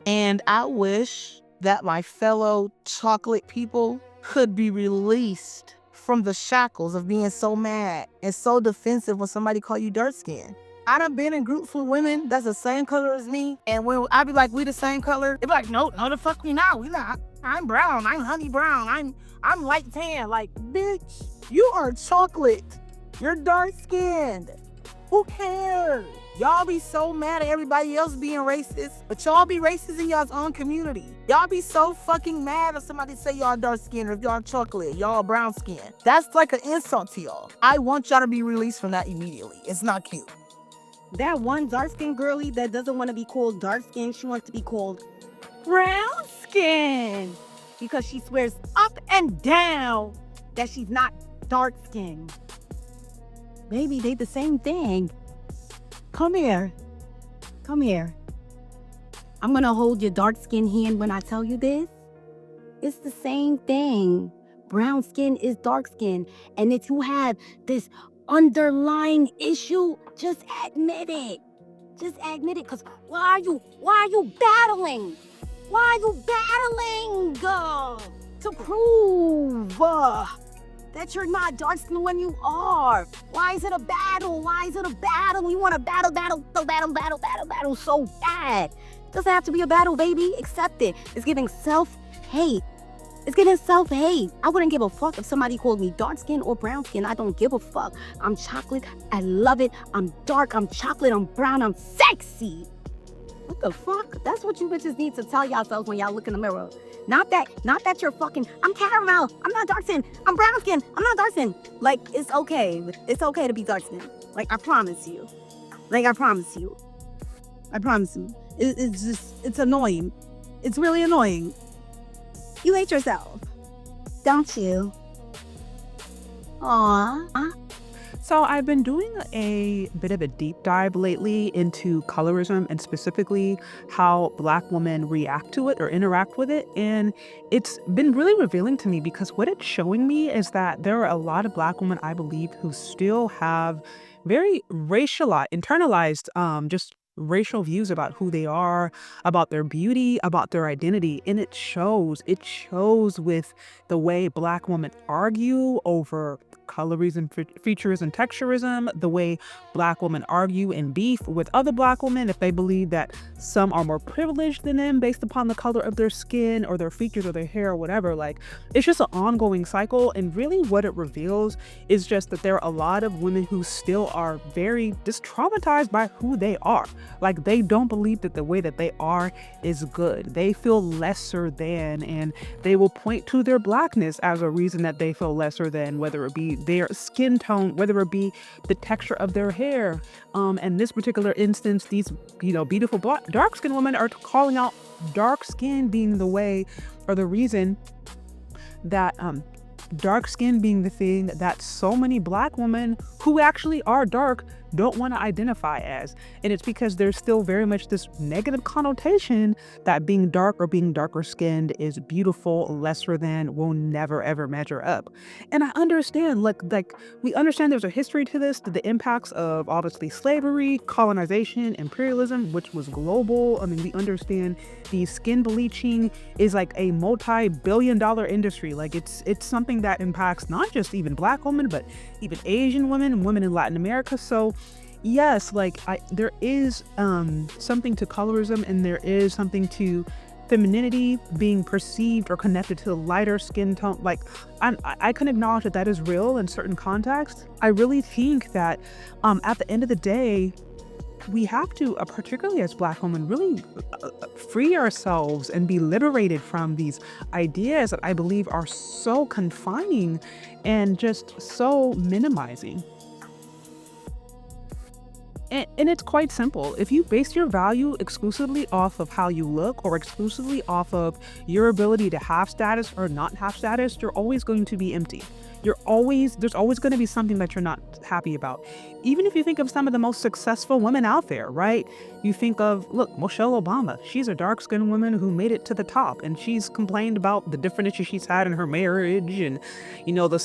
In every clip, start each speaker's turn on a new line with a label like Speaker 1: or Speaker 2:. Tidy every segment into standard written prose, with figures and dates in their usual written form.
Speaker 1: And I wish that my fellow chocolate people could be released from the shackles of being so mad and so defensive when somebody call you dark skinned. I done been in groups with women that's the same color as me, and when I be like, we the same color, they be like, no, the fuck we not. We not. I'm brown. I'm honey brown. I'm light tan. Like, bitch, you are chocolate. You're dark skinned. Who cares? Y'all be so mad at everybody else being racist, but y'all be racist in y'all's own community. Y'all be so fucking mad if somebody say y'all dark skin or if y'all chocolate, y'all brown skin. That's like an insult to y'all. I want y'all to be released from that immediately. It's not cute.
Speaker 2: That one dark skin girly that doesn't want to be called dark skin, she wants to be called brown skin because she swears up and down that she's not dark skinned. Baby, they the same thing. Come here. Come here. I'm gonna hold your dark skin hand when I tell you this. It's the same thing. Brown skin is dark skin. And if you have this underlying issue, just admit it. Just admit it. Cause why are you battling? Why are you battling to prove that you're not dark skinned when you are? Why is it a battle? Why is it a battle? You want to battle so bad. Doesn't have to be a battle, baby. Accept it. It's giving self-hate. It's getting self-hate. I wouldn't give a fuck if somebody called me dark skin or brown skin. I don't give a fuck. I'm chocolate. I love it. I'm dark. I'm chocolate. I'm brown. I'm sexy. What the fuck? That's what you bitches need to tell yourselves when y'all look in the mirror. Not that you're fucking, I'm caramel. I'm not dark skin. I'm brown skin. I'm not dark skin. Like, it's okay. It's okay to be dark skin. Like, I promise you. I promise you. It's just, it's annoying. It's really annoying. You hate yourself, don't you? Aww.
Speaker 3: So I've been doing a bit of a deep dive lately into colorism and specifically how Black women react to it or interact with it. And it's been really revealing to me because what it's showing me is that there are a lot of Black women, I believe, who still have very internalized, just racial views about who they are, about their beauty, about their identity. And it shows with the way Black women argue over colorism, features, and texturism, the way Black women argue and beef with other Black women if they believe that some are more privileged than them based upon the color of their skin or their features or their hair or whatever. Like, it's just an ongoing cycle. And really what it reveals is just that there are a lot of women who still are very just traumatized by who they are. Like, they don't believe that the way that they are is good. They feel lesser than, and they will point to their Blackness as a reason that they feel lesser than, whether it be their skin tone, whether it be the texture of their hair. In this particular instance, these, beautiful dark skinned women are calling out dark skin being the way or the reason that dark skin being the thing that so many Black women who actually are dark don't want to identify as. And it's because there's still very much this negative connotation that being dark or being darker skinned is beautiful, lesser than, will never ever measure up. And I understand, like we understand there's a history to this, to the impacts of obviously slavery, colonization, imperialism, which was global. I mean, we understand the skin bleaching is like a multi-billion-dollar industry. Like, it's something that impacts not just even Black women, but even Asian women and women in Latin America. So yes, there is something to colorism, and there is something to femininity being perceived or connected to lighter skin tone. Like, I can acknowledge that is real in certain contexts. I really think that at the end of the day, we have to, particularly as Black women, really free ourselves and be liberated from these ideas that I believe are so confining and just so minimizing. And it's quite simple. If you base your value exclusively off of how you look or exclusively off of your ability to have status or not have status, you're always going to be empty. There's always going to be something that you're not happy about. Even if you think of some of the most successful women out there, right? You think of, look, Michelle Obama. She's a dark-skinned woman who made it to the top, and she's complained about the different issues she's had in her marriage and, the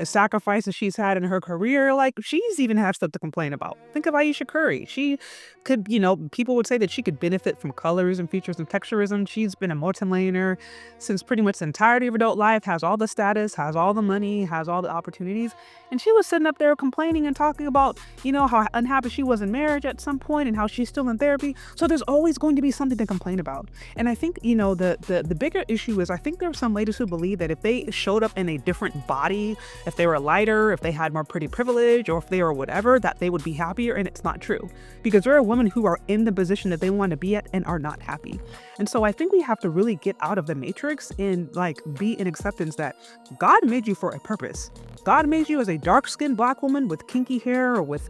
Speaker 3: sacrifices she's had in her career. Like, she's even had stuff to complain about. Think of Ayesha Curry. She could, people would say that she could benefit from colorism, features, and texturism. She's been a multimillionaire since pretty much the entirety of her adult life, has all the status, has all the money, has all the opportunities. And she was sitting up there complaining and talking about, how unhappy she was in marriage at some point and how she's still in therapy. So there's always going to be something to complain about. And I think, the bigger issue is I think there are some ladies who believe that if they showed up in a different body, if they were lighter, if they had more pretty privilege, or if they were whatever, that they would be happier. And it's not true, because there are women who are in the position that they want to be at and are not happy. And so I think we have to really get out of the matrix and be in acceptance that God made you for a purpose. God made you as a dark-skinned Black woman with kinky hair or with,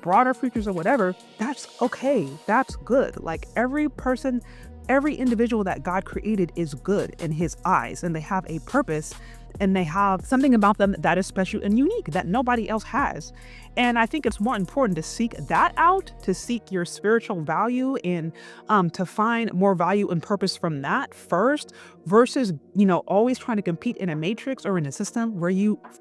Speaker 3: broader features or whatever. That's okay. That's good. Every person, every individual that God created is good in his eyes, and they have a purpose, and they have something about them that is special and unique that nobody else has. And I think it's more important to seek that out, to seek your spiritual value and to find more value and purpose from that first, versus, always trying to compete in a matrix or in a system where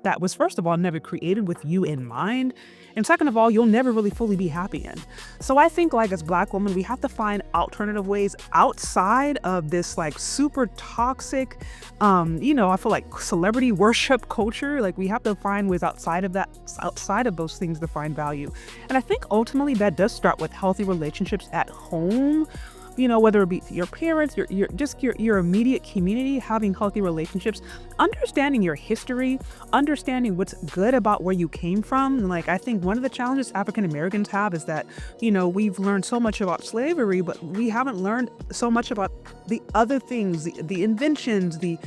Speaker 3: that was, first of all, never created with you in mind. And second of all, you'll never really fully be happy in. So I think as Black women, we have to find alternative ways outside of this super toxic, I feel like celebrity worship culture. We have to find ways outside of those things to find value. And I think ultimately that does start with healthy relationships at home. Whether it be your parents, your immediate community, having healthy relationships, understanding your history, understanding what's good about where you came from. I think one of the challenges African Americans have is that, we've learned so much about slavery, but we haven't learned so much about the other things, the inventions, the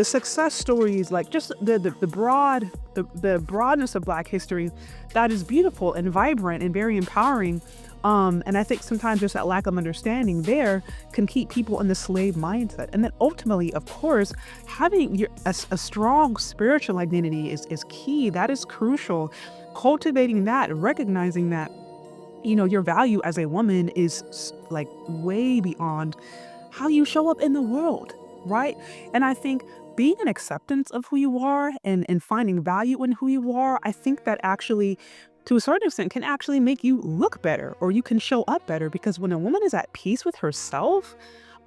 Speaker 3: success stories, just the broadness of Black history that is beautiful and vibrant and very empowering. And I think sometimes just that lack of understanding there can keep people in the slave mindset. And then ultimately, of course, having a strong spiritual identity is key. That is crucial. Cultivating that, recognizing that, your value as a woman is way beyond how you show up in the world, right? And I think being an acceptance of who you are and finding value in who you are, I think that actually, to a certain extent, can actually make you look better, or you can show up better, because when a woman is at peace with herself,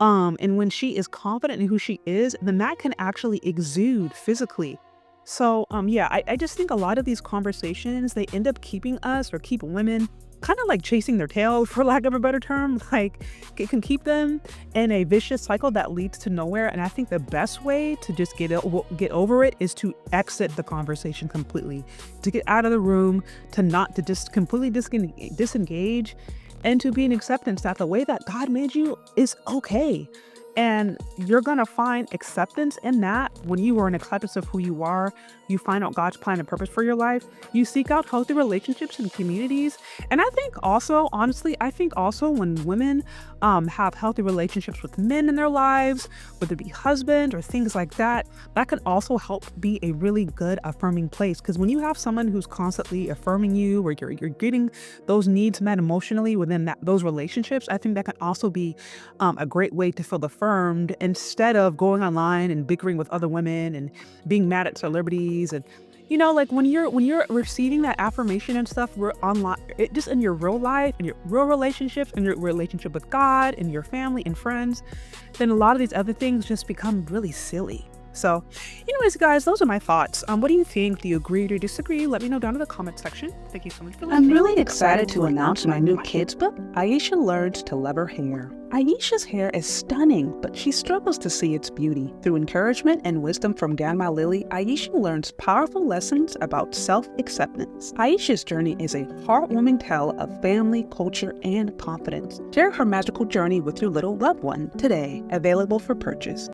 Speaker 3: and when she is confident in who she is, then that can actually exude physically. So, I just think a lot of these conversations, they end up keeping us, or keep women, kind of chasing their tail, for lack of a better term. It can keep them in a vicious cycle that leads to nowhere. And I think the best way to just get over it is to exit the conversation completely, to get out of the room, to just completely disengage, and to be in acceptance that the way that God made you is okay. And you're going to find acceptance in that when you are in acceptance of who you are. You find out God's plan and purpose for your life. You seek out healthy relationships and communities. And I think also, honestly, when women have healthy relationships with men in their lives, whether it be husband or things like that, that can also help be a really good affirming place. Because when you have someone who's constantly affirming you, or you're getting those needs met emotionally within those relationships, I think that can also be a great way to feel affirmed, instead of going online and bickering with other women and being mad at celebrities. And when you're receiving that affirmation and stuff, we're online, just in your real life, in your real relationships, in your relationship with God and your family and friends, then a lot of these other things just become really silly. So anyways, guys, those are my thoughts. What do you think? Do you agree or disagree? Let me know down in the comment section. Thank you so much for listening.
Speaker 4: I'm really excited to announce my new kids book, Ayesha Learns to Love Her Hair. Ayesha's hair is stunning, but she struggles to see its beauty. Through encouragement and wisdom from Grandma Lily, Ayesha learns powerful lessons about self-acceptance. Ayesha's journey is a heartwarming tale of family, culture, and confidence. Share her magical journey with your little loved one today. Available for purchase.